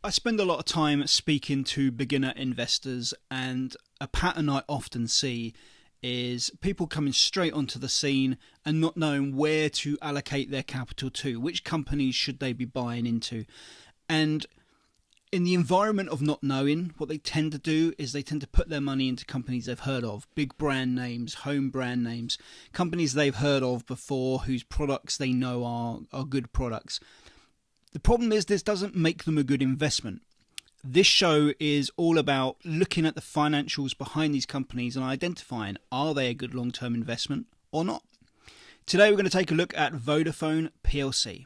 I spend a lot of time speaking to beginner investors, and a pattern I often see is people coming straight onto the scene and not knowing where to allocate their capital to, which companies should they be buying into. And in the environment of not knowing, what they tend to do is they tend to put their money into companies they've heard of, big brand names, home brand names, companies they've heard of before, whose products they know are good products. The problem is this doesn't make them a good investment. This show is all about looking at the financials behind these companies and identifying, are they a good long-term investment or not? Today we're going to take a look at Vodafone PLC.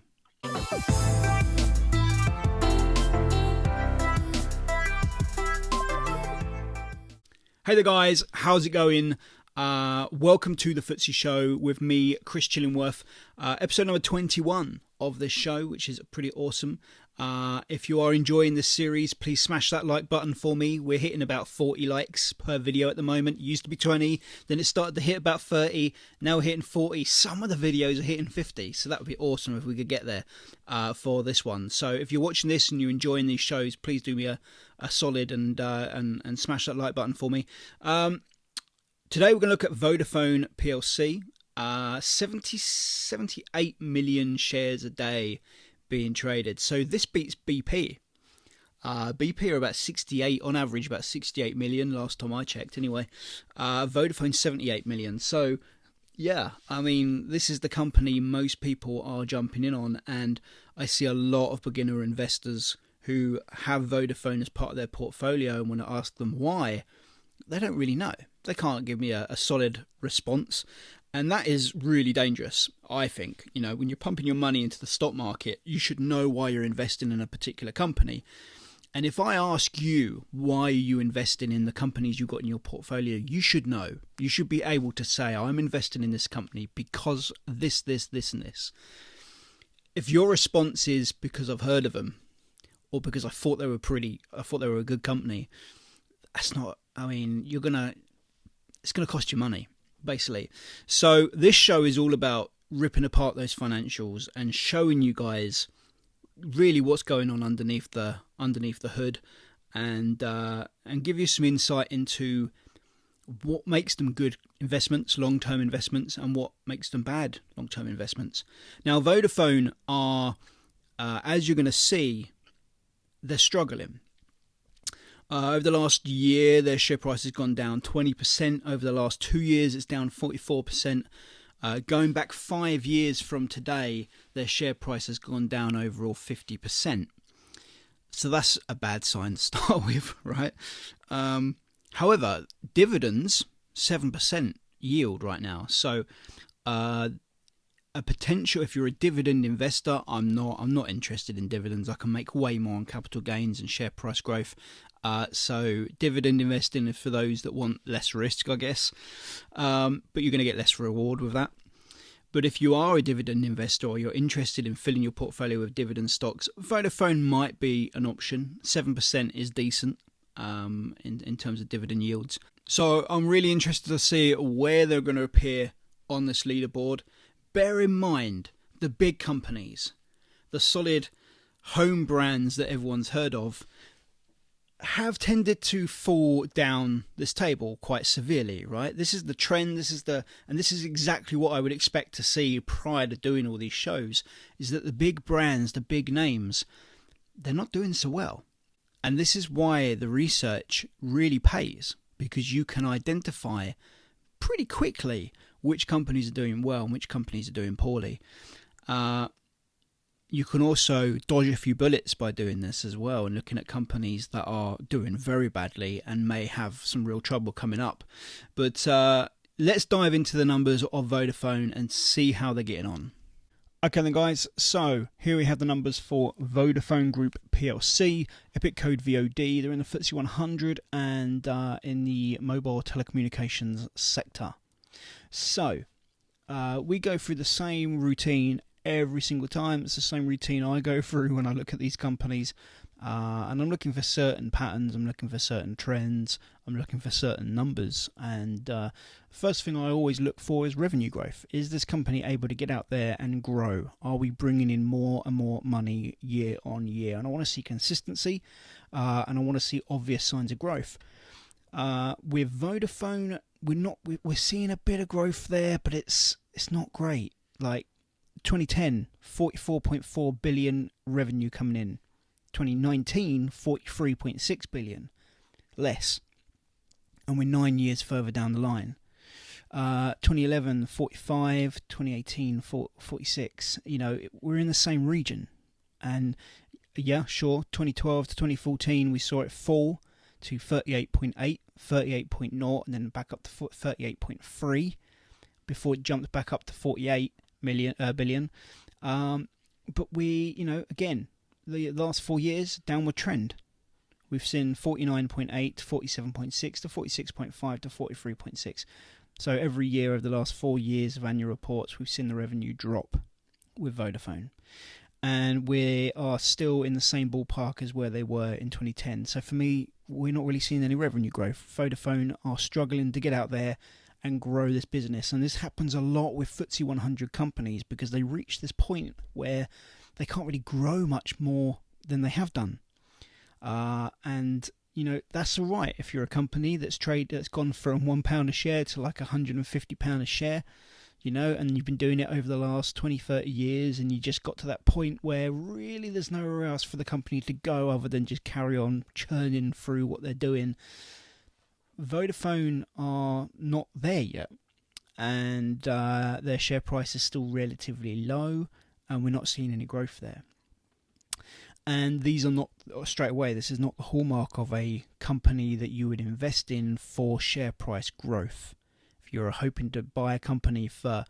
Hey there guys, how's it going? Welcome to the FTSE Show with me, Chris Chillingworth, episode number 21 of this show, which is pretty awesome. If you are enjoying this series, please smash that like button for me. We're hitting about 40 likes per video at the moment. It used to be 20, then it started to hit about 30, now we're hitting 40. Some of the videos are hitting 50, so that would be awesome if we could get there for this one. So if you're watching this and you're enjoying these shows, please do me a solid and smash that like button for me. Today we're going to look at Vodafone PLC. 78 million shares a day being traded. So this beats BP. BP are about 68 on average, about 68 million last time I checked. Anyway, Vodafone 78 million. So yeah, I mean, this is the company most people are jumping in on, and I see a lot of beginner investors who have Vodafone as part of their portfolio, and when I ask them why, they don't really know. They can't give me a solid response. And that is really dangerous, I think. You know, when you're pumping your money into the stock market, you should know why you're investing in a particular company. And if I ask you why you investing in the companies you've got in your portfolio, you should know. You should be able to say, I'm investing in this company because this, and this. If your response is because I've heard of them, or because I thought they were a good company, that's not, I mean, it's going to cost you money, basically. So this show is all about ripping apart those financials and showing you guys really what's going on underneath the hood, and give you some insight into what makes them good investments, long-term investments, and what makes them bad long-term investments. Now, Vodafone are, as you're going to see, they're struggling. Over the last year, their share price has gone down 20%. Over the last 2 years, it's down 44%. Going back 5 years from today, their share price has gone down overall 50%. So that's a bad sign to start with, right? However, dividends, 7% yield right now. So a potential, if you're a dividend investor, I'm not interested in dividends. I can make way more on capital gains and share price growth. So dividend investing is for those that want less risk, I guess. But you're going to get less reward with that. But if you are a dividend investor or you're interested in filling your portfolio with dividend stocks, Vodafone might be an option. 7% is decent in terms of dividend yields. So I'm really interested to see where they're going to appear on this leaderboard. Bear in mind, the big companies, the solid home brands that everyone's heard of, have tended to fall down this table quite severely, right? This is the trend, and this is exactly what I would expect to see prior to doing all these shows, is that the big brands, the big names, they're not doing so well. And this is why the research really pays, because you can identify pretty quickly which companies are doing well and which companies are doing poorly. You can also dodge a few bullets by doing this as well, and looking at companies that are doing very badly and may have some real trouble coming up. But let's dive into the numbers of Vodafone and see how they're getting on. Okay then guys, so here we have the numbers for Vodafone Group PLC, EPIC code VOD. They're in the FTSE 100 and in the mobile telecommunications sector. So we go through the same routine every single time. It's the same routine I go through when I look at these companies. And I'm looking for certain patterns, I'm looking for certain trends, I'm looking for certain numbers. And first thing I always look for is revenue growth. Is this company able to get out there and grow? Are we bringing in more and more money year on year? And I want to see consistency, and I want to see obvious signs of growth. With Vodafone, we're seeing a bit of growth there, but it's not great. Like 2010, 44.4 billion revenue coming in. 2019, 43.6 billion, less, and we're 9 years further down the line. 2011, 45, 2018, 46. We're in the same region, and yeah, sure. 2012 to 2014, we saw it fall to 38.8, 38.0, and then back up to 38.3 before it jumped back up to 48 billion. But again, the last 4 years, downward trend. We've seen 49.8 to 47.6 to 46.5 to 43.6. So every year of the last 4 years of annual reports, we've seen the revenue drop with Vodafone. And we are still in the same ballpark as where they were in 2010. So for me, we're not really seeing any revenue growth. Vodafone are struggling to get out there and grow this business. And this happens a lot with FTSE 100 companies because they reach this point where they can't really grow much more than they have done. And that's all right if you're a company that's gone from £1 a share to like £150 a share, and you've been doing it over the last 20, 30 years, and you just got to that point where really there's nowhere else for the company to go other than just carry on churning through what they're doing. Vodafone are not there yet, and their share price is still relatively low, and we're not seeing any growth there. And these are not, straight away, this is not the hallmark of a company that you would invest in for share price growth. If you're hoping to buy a company for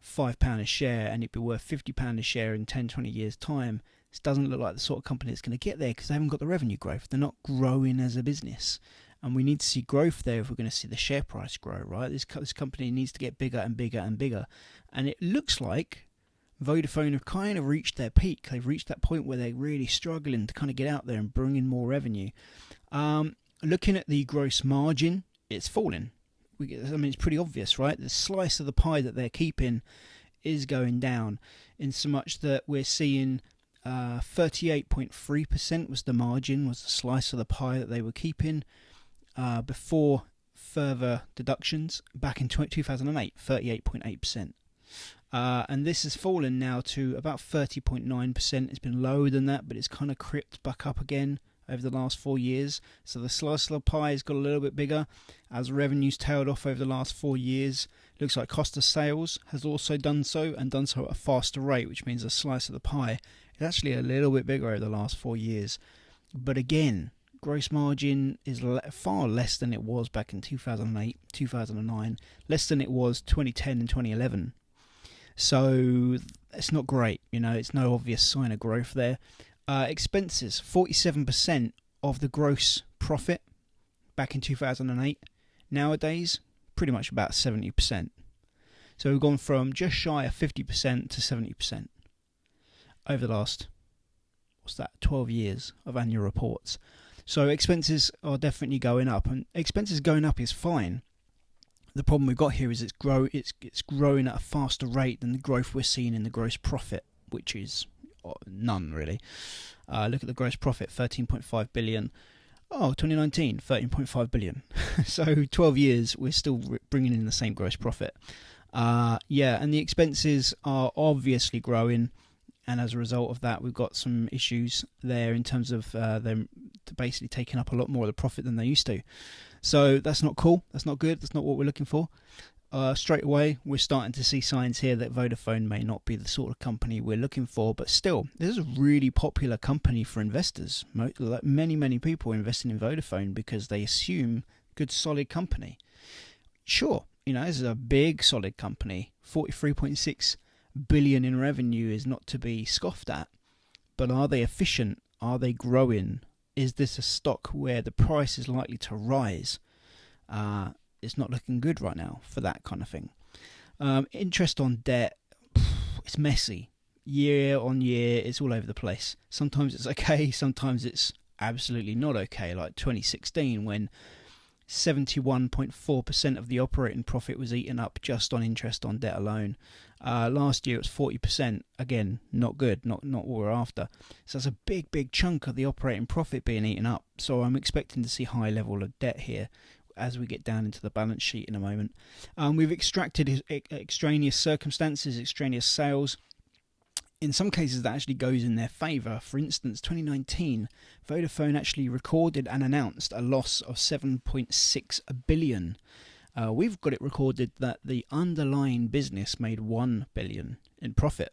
£5 a share and it'd be worth £50 a share in 10, 20 years' time, this doesn't look like the sort of company that's going to get there because they haven't got the revenue growth. They're not growing as a business. And we need to see growth there if we're going to see the share price grow, right? This company needs to get bigger and bigger and bigger. And it looks like Vodafone have kind of reached their peak. They've reached that point where they're really struggling to kind of get out there and bring in more revenue. Looking at the gross margin, it's falling. It's pretty obvious, right? The slice of the pie that they're keeping is going down, in so much that we're seeing 38.3% was the margin, was the slice of the pie that they were keeping before further deductions. Back in 2008, 38.8%. And this has fallen now to about 30.9%. It's been lower than that, but it's kind of crept back up again over the last 4 years. So the slice of the pie has got a little bit bigger as revenues tailed off over the last 4 years. Looks like cost of sales has also done so, and done so at a faster rate, which means the slice of the pie is actually a little bit bigger over the last 4 years. But again, gross margin is far less than it was back in 2008, 2009, less than it was 2010 and 2011. So it's not great, it's no obvious sign of growth there. Expenses, 47% of the gross profit back in 2008. Nowadays, pretty much about 70%. So we've gone from just shy of 50% to 70% over the last, 12 years of annual reports. So expenses are definitely going up, and expenses going up is fine. The problem we've got here is it's growing at a faster rate than the growth we're seeing in the gross profit, which is none really. Look at the gross profit, 13.5 billion. 2019, 13.5 billion. So 12 years, we're still bringing in the same gross profit. And the expenses are obviously growing, and as a result of that, we've got some issues there in terms of them basically taking up a lot more of the profit than they used to. So that's not cool. That's not good. That's not what we're looking for. Straight away, we're starting to see signs here that Vodafone may not be the sort of company we're looking for, but still, this is a really popular company for investors. Many people investing in Vodafone because they assume good, solid company. Sure, this is a big, solid company. 43.6 billion in revenue is not to be scoffed at, but are they efficient? Are they growing? Is this a stock where the price is likely to rise? It's not looking good right now for that kind of thing. Interest on debt, it's messy. year on year, it's all over the place. Sometimes it's okay, sometimes it's absolutely not okay, like 2016 when 71.4% of the operating profit was eaten up just on interest on debt alone. Last year it was 40%. Again, not good, not what we're after. So that's a big chunk of the operating profit being eaten up. So I'm expecting to see high level of debt here as we get down into the balance sheet in a moment. We've extracted extraneous circumstances, extraneous sales. In some cases that actually goes in their favour. For instance, 2019, Vodafone actually recorded and announced a loss of 7.6 billion. We've got it recorded that the underlying business made 1 billion in profit.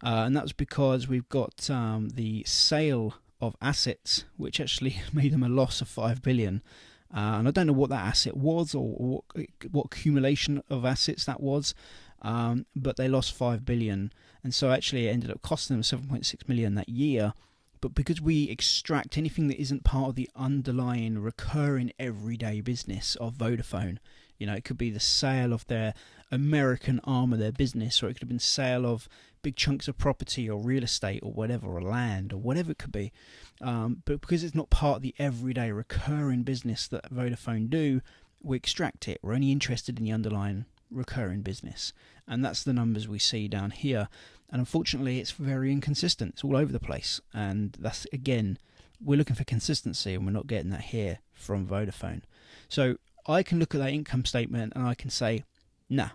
And that was because we've got the sale of assets, which actually made them a loss of 5 billion. And I don't know what that asset was or what accumulation of assets that was, but they lost 5 billion. And so actually it ended up costing them 7.6 million that year. But because we extract anything that isn't part of the underlying recurring everyday business of Vodafone, it could be the sale of their American arm of their business, or it could have been sale of big chunks of property or real estate or whatever, or land or whatever it could be. But because it's not part of the everyday recurring business that Vodafone do, we extract it. We're only interested in the underlying recurring business, and that's the numbers we see down here. And unfortunately it's very inconsistent, it's all over the place, and that's, again, we're looking for consistency and we're not getting that here from Vodafone. So I can look at that income statement and I can say, nah,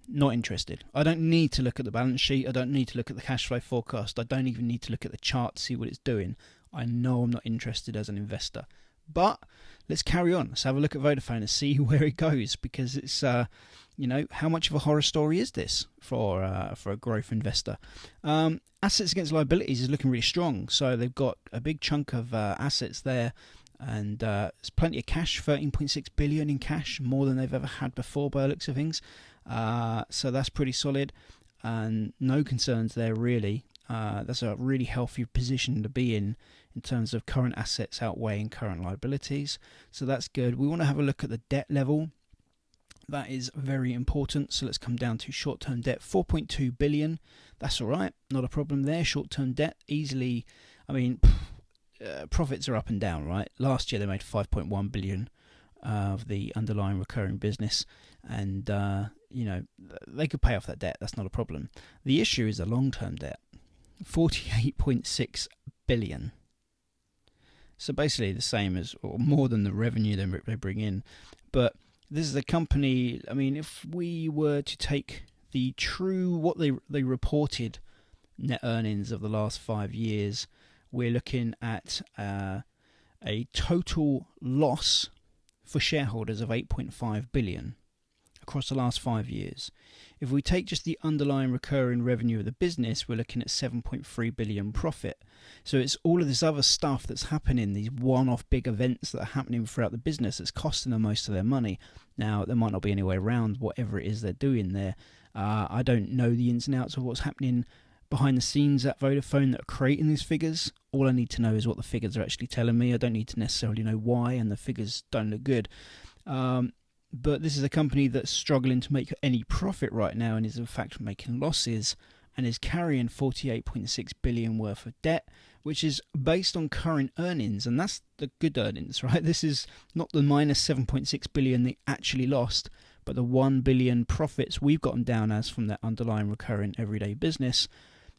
not interested. I don't need to look at the balance sheet, I don't need to look at the cash flow forecast, I don't even need to look at the chart to see what it's doing. I know I'm not interested as an investor. But let's carry on. Let's have a look at Vodafone and see where it goes, because it's, how much of a horror story is this for a growth investor? Assets against liabilities is looking really strong. So they've got a big chunk of assets there, and there's plenty of cash, 13.6 billion in cash, more than they've ever had before by the looks of things. So that's pretty solid, and no concerns there really. That's a really healthy position to be in terms of current assets outweighing current liabilities. So that's good. We want to have a look at the debt level. That is very important. So let's come down to short-term debt, 4.2 billion. That's all right. Not a problem there. Short-term debt easily. Profits are up and down, right? Last year they made 5.1 billion of the underlying recurring business, and they could pay off that debt. That's not a problem. The issue is the long-term debt, 48.6 billion. So basically the same as, or more than, the revenue they bring in. But this is a company, if we were to take the true, what they reported net earnings of the last 5 years, we're looking at a total loss for shareholders of 8.5 billion across the last 5 years. If we take just the underlying recurring revenue of the business, we're looking at 7.3 billion profit. So it's all of this other stuff that's happening, these one-off big events that are happening throughout the business that's costing them most of their money. Now, there might not be any way around whatever it is they're doing there. I don't know the ins and outs of what's happening behind the scenes at Vodafone that are creating these figures. All I need to know is what the figures are actually telling me. I don't need to necessarily know why, and the figures don't look good. But this is a company that's struggling to make any profit right now, and is in fact making losses, and is carrying 48.6 billion worth of debt, which is based on current earnings, and that's the good earnings, right? This is not the minus 7.6 billion they actually lost, but the 1 billion profits we've gotten down as from their underlying recurring everyday business.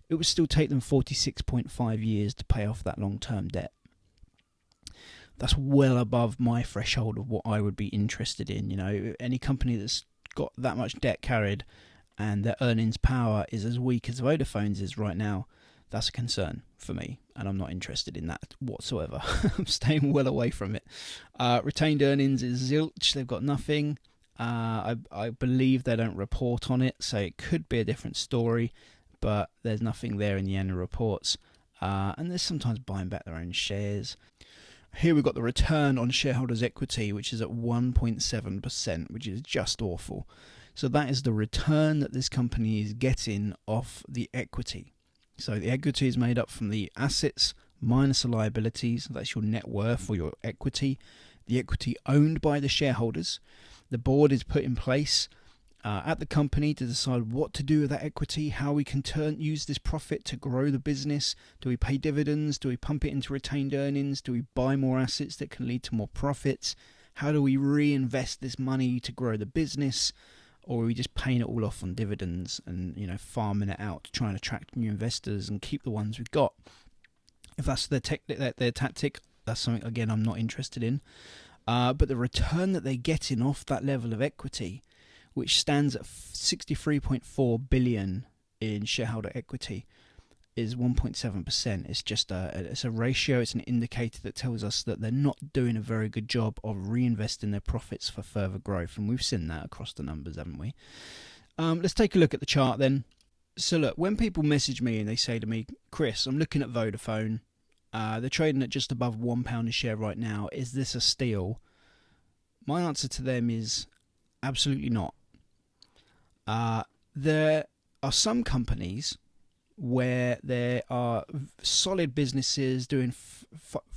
It would still take them 46.5 years to pay off that long-term debt. That's well above my threshold of what I would be interested in. Any company that's got that much debt carried and their earnings power is as weak as Vodafone's is right now, that's a concern for me, and I'm not interested in that whatsoever. I'm staying well away from it. Retained earnings is zilch. They've got nothing. I believe they don't report on it, so it could be a different story, but there's nothing there in the annual reports. And they're sometimes buying back their own shares. Here we've got the return on shareholders' equity, which is at 1.7%, which is just awful. So that is the return that this company is getting off the equity. So the equity is made up from the assets minus the liabilities. That's your net worth or your equity. The equity owned by the shareholders. The board is put in place at the company to decide what to do with that equity, how we can use this profit to grow the business. Do we pay dividends? Do we pump it into retained earnings? Do we buy more assets that can lead to more profits? How do we reinvest this money to grow the business? Or are we just paying it all off on dividends and, farming it out to try and attract new investors and keep the ones we've got? If that's their tactic, that's something, again, I'm not interested in. But the return that they're getting off that level of equity, which stands at 63.4 billion in shareholder equity, is 1.7%. It's just it's a ratio, it's an indicator that tells us that they're not doing a very good job of reinvesting their profits for further growth, and we've seen that across the numbers, haven't we? Let's take a look at the chart then. So look, when people message me and they say to me, Chris, I'm looking at Vodafone, they're trading at just above £1 a share right now, is this a steal? My answer to them is absolutely not. There are some companies where there are solid businesses doing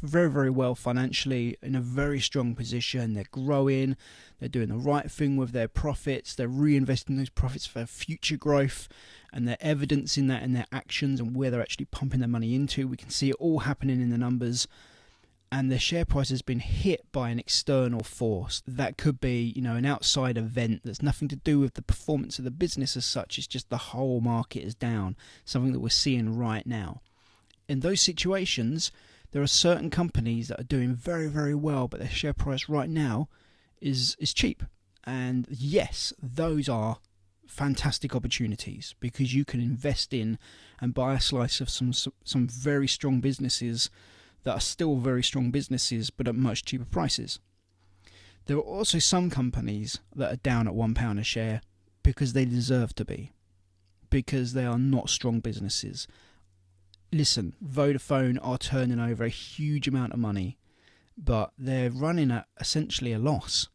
very, very well financially, in a very strong position. They're growing, they're doing the right thing with their profits, they're reinvesting those profits for future growth, and they're evidencing that in their actions and where they're actually pumping their money into. We can see it all happening in the numbers, and their share price has been hit by an external force. That could be, an outside event that's nothing to do with the performance of the business as such. It's just the whole market is down, something that we're seeing right now. In those situations, there are certain companies that are doing very, very well, but their share price right now is cheap. And yes, those are fantastic opportunities, because you can invest in and buy a slice of some very strong businesses that are still very strong businesses, but at much cheaper prices. There are also some companies that are down at £1 a share because they deserve to be, because they are not strong businesses. Listen, Vodafone are turning over a huge amount of money, but they're running at essentially a loss,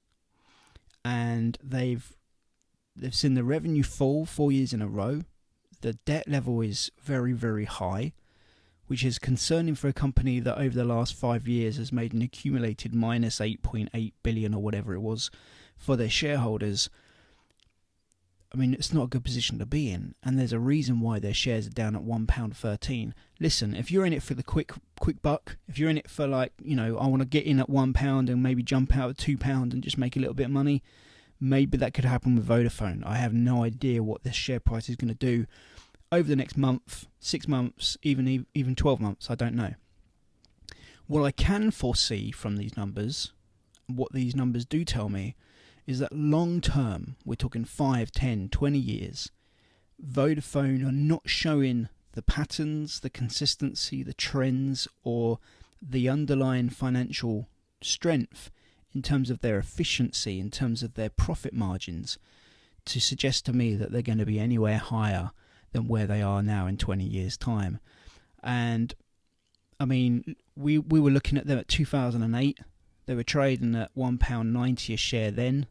and they've seen the revenue fall 4 years in a row. The debt level is very, very high, which is concerning for a company that over the last 5 years has made an accumulated minus 8.8 billion or whatever it was for their shareholders. I mean, it's not a good position to be in, and there's a reason why their shares are down at £1.13. Listen, if you're in it for the quick buck, if you're in it for I want to get in at £1 and maybe jump out at £2 and just make a little bit of money, maybe that could happen with Vodafone. I have no idea what this share price is going to do over the next month, 6 months, even 12 months, I don't know. What I can foresee from these numbers, what these numbers do tell me, is that long term, we're talking 5, 10, 20 years, Vodafone are not showing the patterns, the consistency, the trends, or the underlying financial strength in terms of their efficiency, in terms of their profit margins, to suggest to me that they're going to be anywhere higher than where they are now in 20 years' time. And I mean, we were looking at them at 2008. They were trading at £1.90 a share then.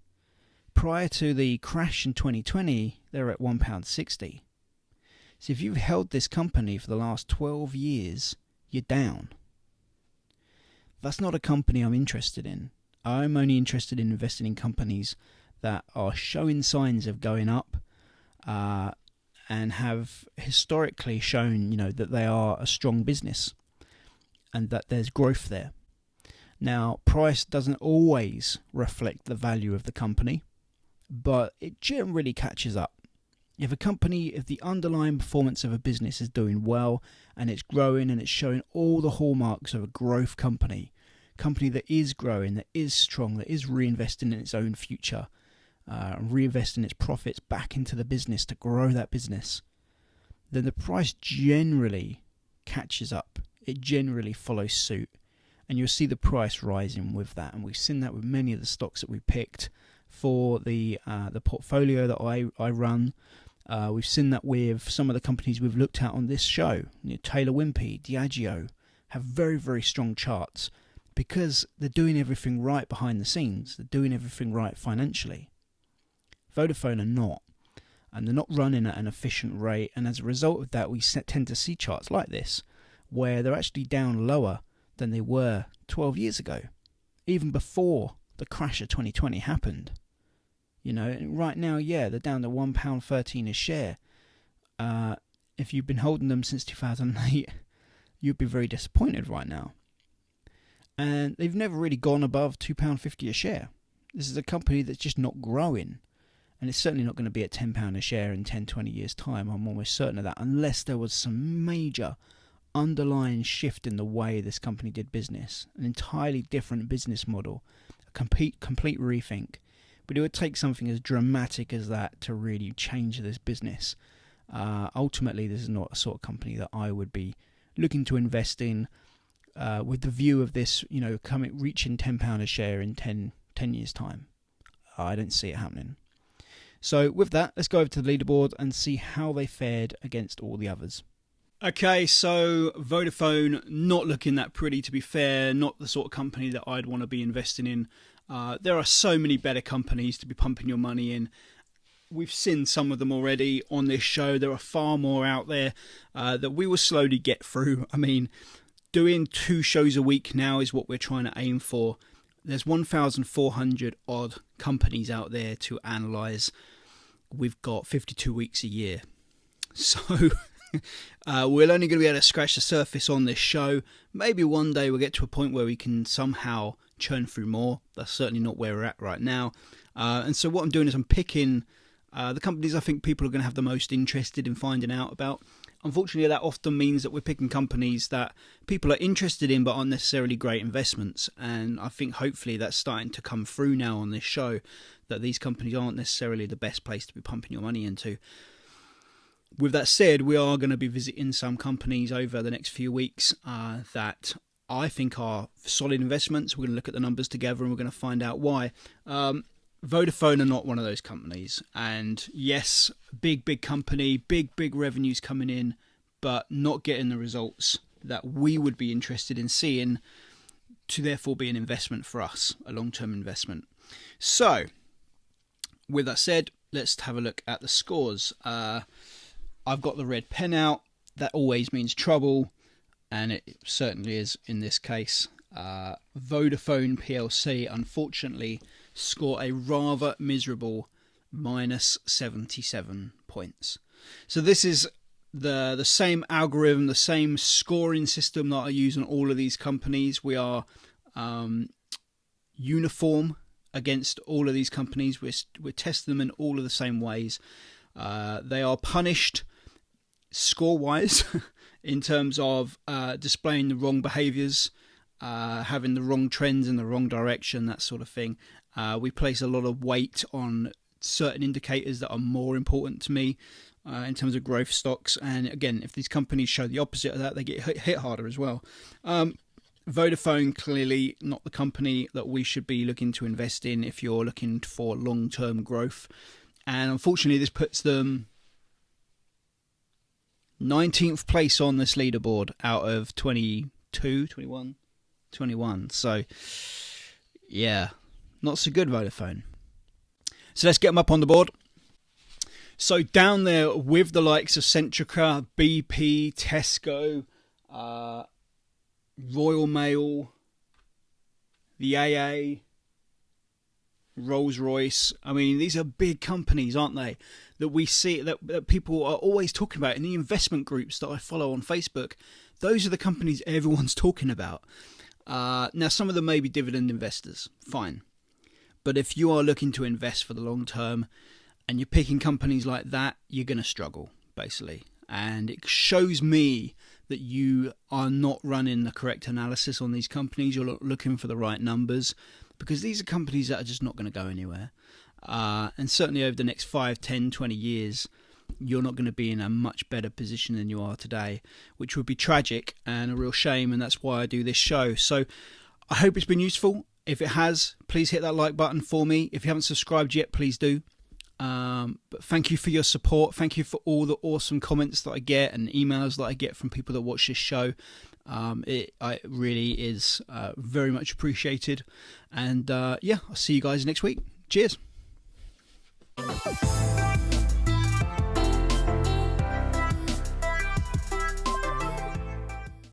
Prior to the crash in 2020, they were at £1.60. So if you've held this company for the last 12 years, you're down. That's not a company I'm interested in. I'm only interested in investing in companies that are showing signs of going up, and have historically shown, that they are a strong business and that there's growth there. Now, price doesn't always reflect the value of the company, but it generally catches up. If the underlying performance of a business is doing well and it's growing and it's showing all the hallmarks of a growth company that is growing, that is strong, that is reinvesting in its own future, reinvesting its profits back into the business to grow that business, then the price generally catches up. It generally follows suit, and you'll see the price rising with that. And we've seen that with many of the stocks that we picked for the portfolio that I run. We've seen that with some of the companies we've looked at on this show. Taylor Wimpey, Diageo have very, very strong charts because they're doing everything right behind the scenes. They're doing everything right financially. Vodafone are not, and they're not running at an efficient rate, and as a result of that we tend to see charts like this where they're actually down lower than they were 12 years ago, even before the crash of 2020 happened. And right now, they're down to £1.13 a share. If you've been holding them since 2008, you'd be very disappointed right now. And they've never really gone above £2.50 a share. This is a company that's just not growing. And it's certainly not going to be at £10 a share in 10, 20 years' time. I'm almost certain of that, unless there was some major underlying shift in the way this company did business. An entirely different business model. A complete rethink. But it would take something as dramatic as that to really change this business. Ultimately, this is not a sort of company that I would be looking to invest in with the view of this, reaching £10 a share in 10 years' time. I don't see it happening. So with that, let's go over to the leaderboard and see how they fared against all the others. Okay, so Vodafone not looking that pretty, to be fair. Not the sort of company that I'd want to be investing in. There are so many better companies to be pumping your money in. We've seen some of them already on this show. There are far more out there that we will slowly get through. I mean, doing 2 shows a week now is what we're trying to aim for. There's 1,400 odd companies out there to analyse. We've got 52 weeks a year. So we're only going to be able to scratch the surface on this show. Maybe one day we'll get to a point where we can somehow churn through more. That's certainly not where we're at right now. And so what I'm doing is I'm picking the companies I think people are going to have the most interested in finding out about. Unfortunately, that often means that we're picking companies that people are interested in but aren't necessarily great investments. And I think hopefully that's starting to come through now on this show, that these companies aren't necessarily the best place to be pumping your money into. With that said, we are going to be visiting some companies over the next few weeks that I think are solid investments. We're going to look at the numbers together and we're going to find out why. Vodafone are not one of those companies. And yes, big company, big revenues coming in, but not getting the results that we would be interested in seeing, to therefore be an investment for us, a long-term investment. So, with that said, let's have a look at the scores. I've got the red pen out. That always means trouble, and it certainly is in this case. Vodafone PLC, unfortunately, score a rather miserable minus 77 points. So this is the same algorithm, the same scoring system that I use on all of these companies. We are uniform against all of these companies. We're testing them in all of the same ways. They are punished score-wise in terms of displaying the wrong behaviours, having the wrong trends in the wrong direction, that sort of thing. We place a lot of weight on certain indicators that are more important to me in terms of growth stocks. And again, if these companies show the opposite of that, they get hit harder as well. Vodafone, clearly not the company that we should be looking to invest in if you're looking for long-term growth. And unfortunately, this puts them 19th place on this leaderboard out of 22, 21. So, yeah, not so good, Vodafone. So let's get them up on the board. So down there with the likes of Centrica, BP, Tesco, Royal Mail, the AA, Rolls-Royce. I mean, these are big companies, aren't they? That we see, that people are always talking about in the investment groups that I follow on Facebook. Those are the companies everyone's talking about. Now, some of them may be dividend investors. Fine. But if you are looking to invest for the long term and you're picking companies like that, you're going to struggle, basically. And it shows me that you are not running the correct analysis on these companies. You're not looking for the right numbers, because these are companies that are just not going to go anywhere. And certainly over the next 5, 10, 20 years, you're not going to be in a much better position than you are today, which would be tragic and a real shame, and that's why I do this show. So I hope it's been useful. If it has, please hit that like button for me. If you haven't subscribed yet, please do. But thank you for your support. Thank you for all the awesome comments that I get and emails that I get from people that watch this show. It really is very much appreciated. And yeah, I'll see you guys next week. Cheers.